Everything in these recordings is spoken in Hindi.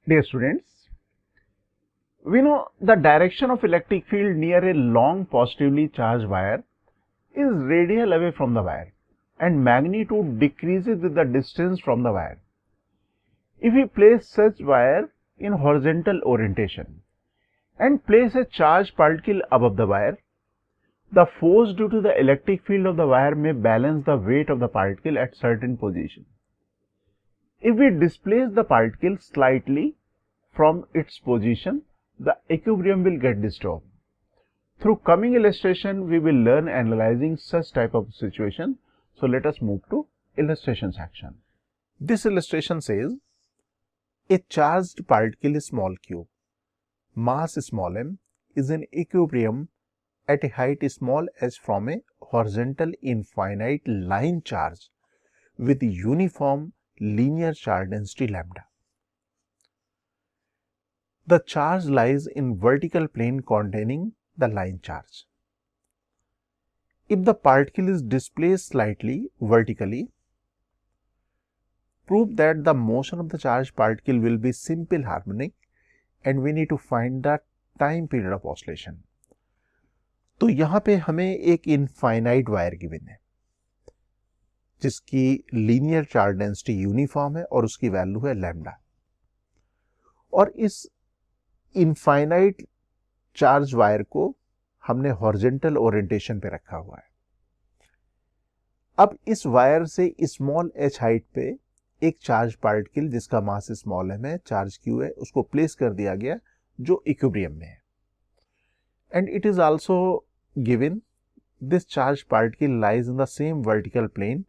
Dear students, we know the direction of electric field near a long positively charged wire is radial away from the wire and magnitude decreases with the distance from the wire. If we place such wire in horizontal orientation and place a charged particle above the wire, the force due to the electric field of the wire may balance the weight of the particle at certain position. If we displace the particle slightly from its position, the equilibrium will get disturbed. Through coming illustration, we will learn analyzing such type of situation. So let us move to illustration section. This illustration says a charged particle small q, mass small m, is in equilibrium at a height small h from a horizontal infinite line charge with uniform linear charge density lambda. The charge lies in vertical plane containing the line charge. If the particle is displaced slightly vertically, prove that the motion of the charged particle will be simple harmonic and we need to find the time period of oscillation. तो यहाँ पे हमें एक इनफाइनाइट वायर गिवन है जिसकी लीनियर चार्ज डेंसिटी यूनिफॉर्म है और उसकी वैल्यू है लैम्डा, और इस इनफाइनाइट चार्ज वायर को हमने हॉरिजॉन्टल ओरिएंटेशन पे रखा हुआ है। अब इस वायर से स्मॉल h हाइट पे एक चार्ज पार्टिकल जिसका मास स्मॉल m है, चार्ज q है, उसको प्लेस कर दिया गया जो इक्विलिब्रियम में है। And it is also given this charge particle lies in the same vertical plane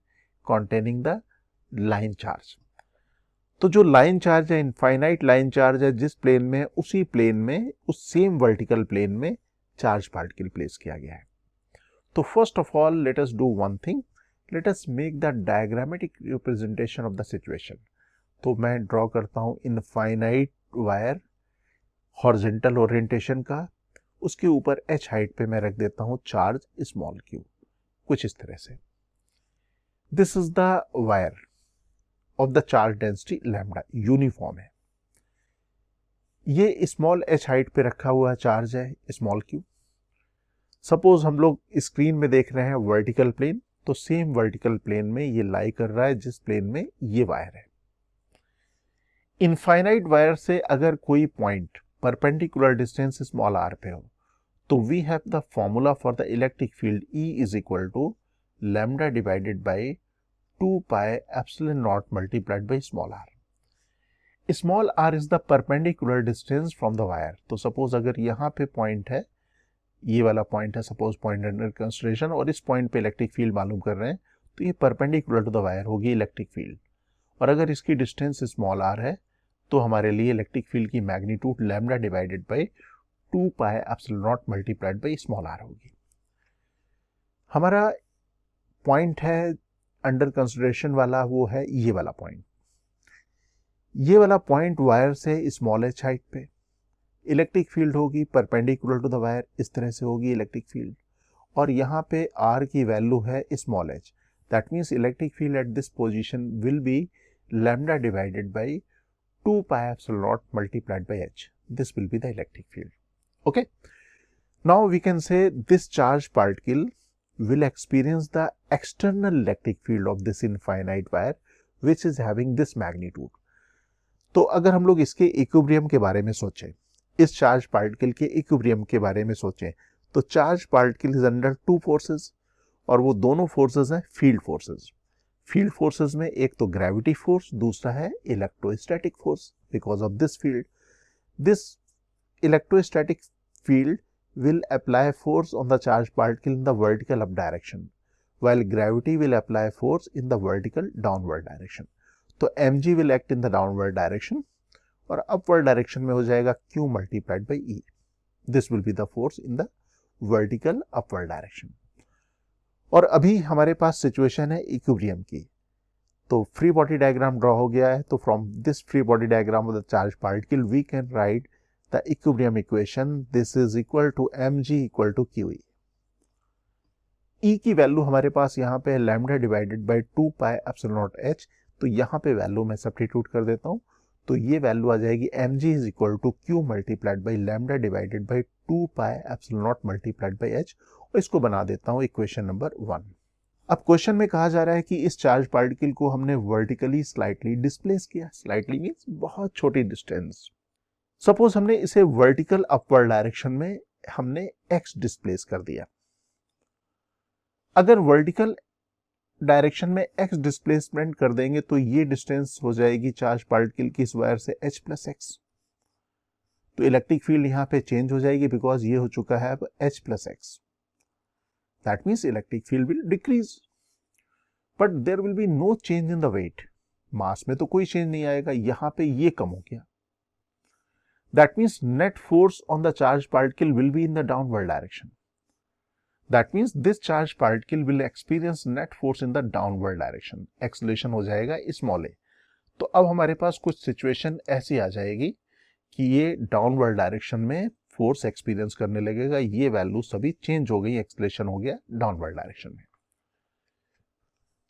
containing the line charge. तो जो लाइन चार्ज है, इनफाइनाइट लाइन चार्ज है, जिस प्लेन में उसी प्लेन में, उस सेम वर्टिकल प्लेन में चार्ज पार्टिकल प्लेस किया गया है। तो first of all let us do one thing, let us make the diagrammatic representation of the situation. तो मैं ड्रॉ करता हूं इनफाइनाइट वायर हॉरिजॉन्टल ओरिएंटेशन का, उसके ऊपर h हाइट पे मैं रख देता हूं चार्ज स्मॉल q, कुछ इस तरह से। This is the wire of the charge density lambda, uniform है। ये स्मॉल h हाइट पे रखा हुआ चार्ज है स्मॉल q। सपोज हम लोग स्क्रीन में देख रहे हैं वर्टिकल प्लेन, तो सेम वर्टिकल प्लेन में ये लाई कर रहा है जिस प्लेन में ये वायर है। इनफाइनाइट वायर से अगर कोई point perpendicular distance small r पे हो, तो we have the formula for the electric field E is equal to lambda divided by 2 pi epsilon naught multiplied by small r. Small r is the perpendicular distance from the wire. तो सपोज अगर यहाँ पे पॉइंट है, ये वाला पॉइंट है सपोज पॉइंट अंडर कंसिडरेशन, और इस पॉइंट पे इलेक्ट्रिक फील्ड मालूम कर रहे हैं, तो ये परपेंडिकुलर टू द वायर होगी इलेक्ट्रिक फील्ड। और अगर इसकी डिस्टेंस स्मॉल r है, तो हमारे लिए इलेक्ट्रिक फील्ड की magnitude lambda divided by 2 pi epsilon naught multiplied by small r होगी। हमारा पॉइंट है अंडर कंसिडरेशन वाला, वो है ये वाला पॉइंट। ये वाला पॉइंट वायर से स्मॉल h हाइट पे, इलेक्ट्रिक फील्ड होगी परपेंडिकुलर टू द वायर, इस तरह से होगी इलेक्ट्रिक फील्ड, और यहाँ पे r की वैल्यू है small h। That means electric field at this position will be lambda divided by 2 pi epsilon naught multiplied by h. This will be the electric field. Okay. Now we can say this charged particle will experience the external electric field of this infinite wire which is having this magnitude. तो अगर हम लोग इसके इक्विलिब्रियम के बारे में सोचें, इस चार्ज पार्टिकल के इक्विलिब्रियम के बारे में सोचें, तो charge particle is under two forces, और वो दोनों फोर्सेस हैं फील्ड फोर्सेस। फील्ड फोर्सेस में एक तो ग्रेविटी फोर्स, दूसरा है electrostatic force. Because of this field, this electrostatic field will apply force on the charged particle in the vertical up direction, while gravity will apply force in the vertical downward direction. तो mg will act in the downward direction और upward direction में हो जाएगा q multiplied by e. This will be the force in the vertical upward direction. और अभी हमारे पास सिचुएशन है इक्विलिब्रियम की, तो फ्री बॉडी डायग्राम ड्रॉ हो गया है। तो from this free body diagram of the charge particle we can write the equilibrium equation. This is equal to mg equal to qe. E की वैल्यू हमारे पास यहाँ पे lambda divided by 2 pi epsilon naught h, तो यहाँ पे वैल्यू मैं सब्स्टिट्यूट कर देता हूँ। तो ये वैल्यू आ जाएगी mg is equal to q multiplied by lambda divided by 2 pi epsilon naught multiplied by h, और इसको बना देता हूँ इक्वेशन नंबर 1। अब क्वेश्चन में कहा जा रहा है कि इस चार्ज पार्टिकल को हमने वर्टिकली स्लाइटली डिस्प्लेस किया। स्लाइटली मींस बहुत छोटी डिस्टेंस। सपोज हमने इसे वर्टिकल अपवर्ड डायरेक्शन में हमने x डिस्प्लेस कर दिया। अगर वर्टिकल डायरेक्शन में x डिस्प्लेसमेंट कर देंगे तो ये डिस्टेंस हो जाएगी चार्ज पार्टिकल की इस वायर से h प्लस एक्स। तो इलेक्ट्रिक फील्ड यहां पे चेंज हो जाएगी बिकॉज ये हो चुका है अब h plus x. That means electric field will decrease, but there will be no change in the weight. Mass में तो कोई चेंज नहीं आएगा, यहां पे ये कम हो गया। That means net force on the charge particle will be in the downward direction. That means this charge particle will experience net force in the downward direction. Acceleration हो जाएगा स्मॉल ए। तो अब हमारे पास कुछ सिचुएशन ऐसी आ जाएगी कि ये डाउनवर्ड डायरेक्शन में फोर्स एक्सपीरियंस करने लगेगा। ये वैल्यू सभी चेंज हो गई, एक्सलेशन हो गया डाउनवर्ड डायरेक्शन में।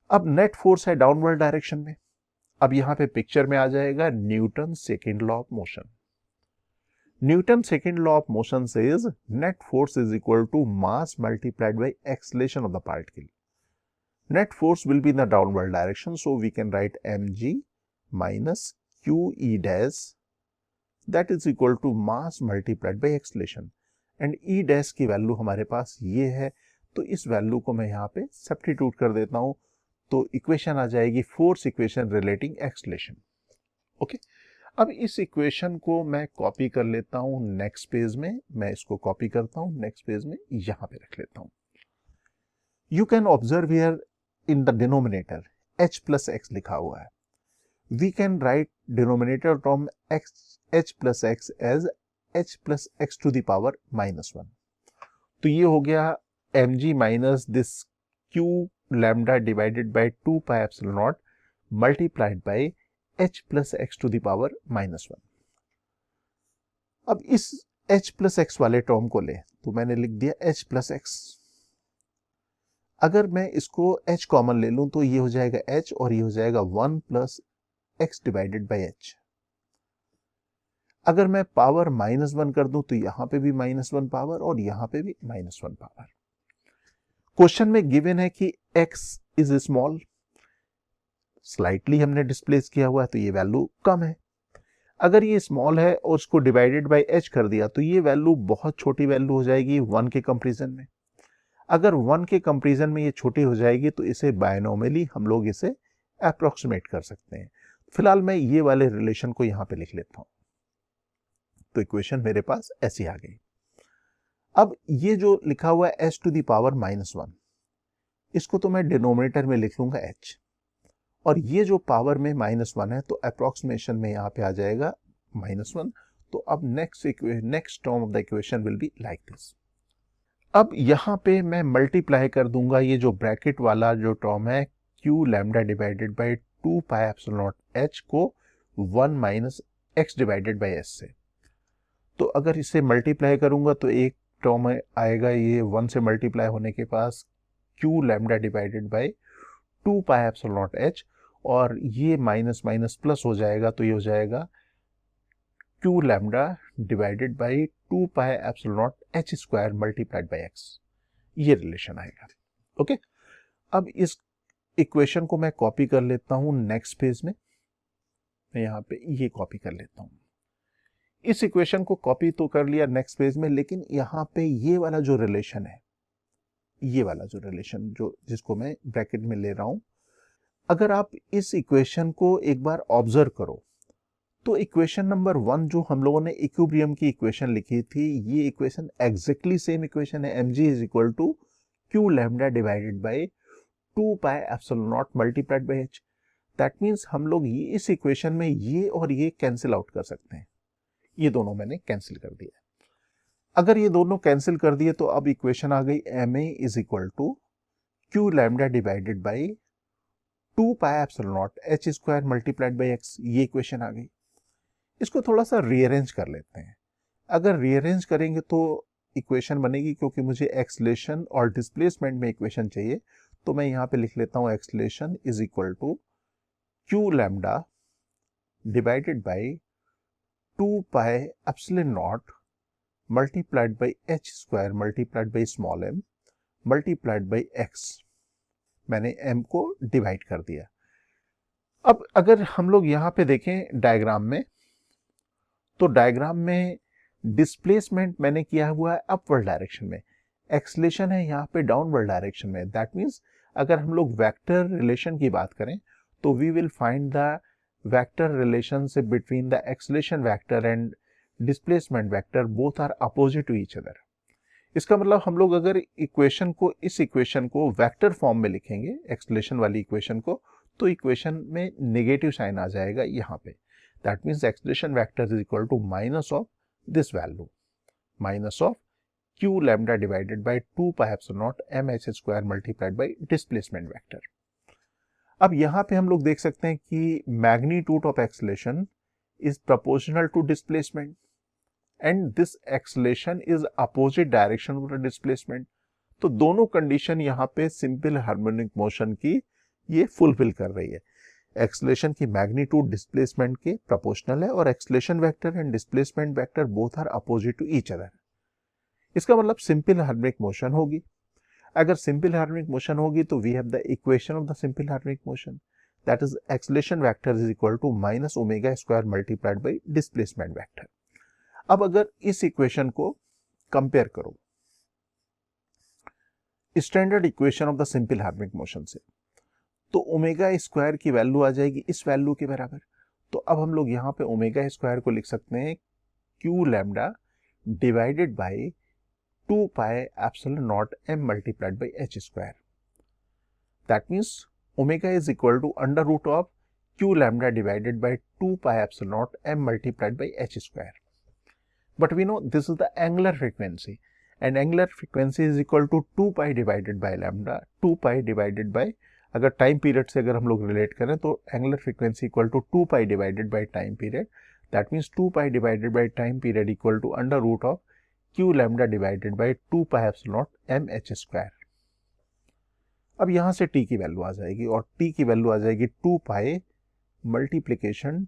अब नेट फोर्स है डाउनवर्ड डायरेक्शन में। अब यहां पे पिक्चर में आ जाएगा Newton second law of motion. Newton second law of motion says net force is equal to mass multiplied by acceleration of the particle. Net force will be in the downward direction, so we can write mg minus qe dash, that is equal to mass multiplied by acceleration. And e dash की वैल्यू हमारे पास ये है, तो इस वैल्यू को मैं यहाँ पे सब्स्टिट्यूट कर देता हूँ, तो इक्वेशन आ जाएगी force equation relating acceleration. Okay, अब इस इक्वेशन को मैं कॉपी कर लेता हूं नेक्स्ट पेज में। मैं इसको कॉपी करता हूं नेक्स्ट पेज में, यहां पे रख लेता हूं। You can observe here in the denominator h plus x लिखा हुआ है। We can write denominator term h plus x as h plus x to the power -1। तो ये हो गया mg minus this q lambda divided by 2 pi epsilon naught multiplied by h plus x to the power -1। अब इस h प्लस एक्स वाले टर्म को ले तो मैंने लिख दिया h प्लस एक्स। अगर मैं इसको h कॉमन ले लूं तो ये हो जाएगा h और ये हो जाएगा 1 plus x divided by h। अगर मैं पावर -1 कर दूं तो यहां पे भी -1 पावर और यहां पे भी -1 पावर। क्वेश्चन में गिवन है कि x इज स्मॉल, स्लाइटली हमने डिस्प्लेस किया हुआ है तो ये वैल्यू कम है। अगर ये स्मॉल है और उसको डिवाइडेड बाय h कर दिया तो ये वैल्यू बहुत छोटी वैल्यू हो जाएगी 1 के कंपैरिजन में। अगर 1 के कंपैरिजन में ये छोटी हो जाएगी तो इसे बायनॉमियली हम लोग इसे अप्रोक्सीमेट कर सकते हैं। फिलहाल मैं ये वाले रिलेशन को यहां पे लिख लेता हूं। तो इक्वेशन मेरे पास ऐसी आ गई। अब ये जो लिखा हुआ है h टू द पावर -1, इसको तो मैं डिनोमिनेटर में लिख लूंगा h, और ये जो पावर में -1 है तो अप्रोक्सीमेशन में यहाँ पे आ जाएगा -1। तो अब next term of the equation will be like this. अब यहाँ पे मैं मल्टीप्लाई कर दूंगा ये जो ब्रैकेट वाला जो टर्म है q lambda divided by 2 pi epsilon naught h को 1 minus x divided by s से। तो अगर इसे मल्टीप्लाई करूंगा तो एक टर्म आएगा ये 1 से मल्टीप्लाई होने के पास q lambda divided by 2 pi epsilon naught h, और ये माइनस माइनस प्लस हो जाएगा तो ये हो जाएगा q lambda divided by 2 pi epsilon naught h square multiplied by x। ये रिलेशन आएगा। ओके, अब इस इक्वेशन को मैं कॉपी कर लेता हूं नेक्स्ट पेज में। मैं यहाँ पे ये कॉपी कर लेता हूं। इस इक्वेशन को कॉपी तो कर लिया नेक्स्ट पेज में, लेकिन यहाँ पे ये वाला जो रिलेशन है, ये वाला जो रिलेशन जो जिसको मैं ब्रैकेट में ले रहा हूं, अगर आप इस इक्वेशन को एक बार ऑब्जर्व करो तो इक्वेशन नंबर 1 जो हम लोगों ने इक्विलिब्रियम की इक्वेशन लिखी थी, ये इक्वेशन एग्जैक्टली सेम इक्वेशन है। mg is equal to q lambda divided by 2 pi epsilon naught multiplied by h। That means हम लोग ये इस इक्वेशन में ये और ये कैंसिल आउट कर सकते हैं। ये दोनों मैंने कैंसिल कर दिया। अगर ये दोनों कैंसिल कर दिए तो अब इक्वेशन आ गई ma is equal to q lambda divided by 2 pi epsilon naught h square multiplied by x। ये इक्वेशन आ गई। इसको थोड़ा सा रीअरेंज कर लेते हैं। अगर रीअरेंज करेंगे तो इक्वेशन बनेगी, क्योंकि मुझे एक्सलेशन और डिस्प्लेसमेंट में इक्वेशन चाहिए, तो मैं यहाँ पे लिख लेता हूँ acceleration is equal to q lambda divided by 2 pi epsilon naught multiplied by h square multiplied by small m multiplied by x. मैंने m को डिवाइड कर दिया। अब अगर हम लोग यहाँ पे देखें डायग्राम में, तो डायग्राम में डिस्प्लेसमेंट मैंने किया हुआ है अपवर्ड डायरेक्शन में, एक्सलेशन है यहाँ पे डाउनवर्ड डायरेक्शन में। दैट मीन्स अगर हम लोग वेक्टर रिलेशन की बात करें तो we will find the vector relationship between the acceleration vector and displacement vector, both are opposite to each other. इसका मतलब हम लोग अगर इक्वेशन को, इस इक्वेशन को वेक्टर फॉर्म में लिखेंगे, एक्सलेशन वाली इक्वेशन को, तो इक्वेशन में नेगेटिव साइन आ जाएगा यहाँ पे। That means acceleration vector is equal to minus of this value, minus of q lambda divided by 2 pi epsilon not mh square multiplied by displacement vector. अब यहाँ पे हम लोग देख सकते हैं कि magnitude of acceleration is proportional to displacement and this acceleration is opposite direction of the displacement. तो दोनों कंडीशन यहाँ पे सिंपल हार्मोनिक मोशन की ये फुलफिल कर रही है। एक्सलेशन की मैग्नीट्यूड डिस्प्लेसमेंट के प्रोपोर्शनल है और acceleration vector and displacement vector both are opposite to each other. इसका मतलब सिंपल हार्मोनिक मोशन होगी। अगर सिंपल हार्मोनिक मोशन होगी तो we have the equation of the simple harmonic motion, that is acceleration vector is equal to minus omega square multiplied by displacement vector. अब अगर इस इक्वेशन को कंपेयर करो standard equation of the simple harmonic motion से, तो ओमेगा स्क्वायर की वैल्यू आ जाएगी इस वैल्यू के बराबर। तो अब हम लोग यहाँ पे ओमेगा स्क्वायर को लिख सकते हैं Q lambda divided by 2 pi epsilon not m multiplied by h square. That means omega is equal to under root of q lambda divided by 2 pi epsilon naught m multiplied by h square. But we know this is the angular frequency and angular frequency is equal to 2 pi divided by lambda, 2 pi divided by, अगर टाइम पीरियड से अगर हम लोग रिलेट करें तो angular frequency equal to 2 pi divided by time period. That means 2 pi divided by time period equal to under root of q lambda divided by 2 pi epsilon not mh square. अब यहां से t की वैल्यू आ जाएगी और t की वैल्यू आ जाएगी 2 pi multiplication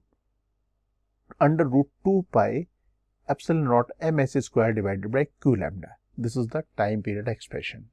under root 2 pi epsilon not mh square divided by q lambda. This is the time period expression.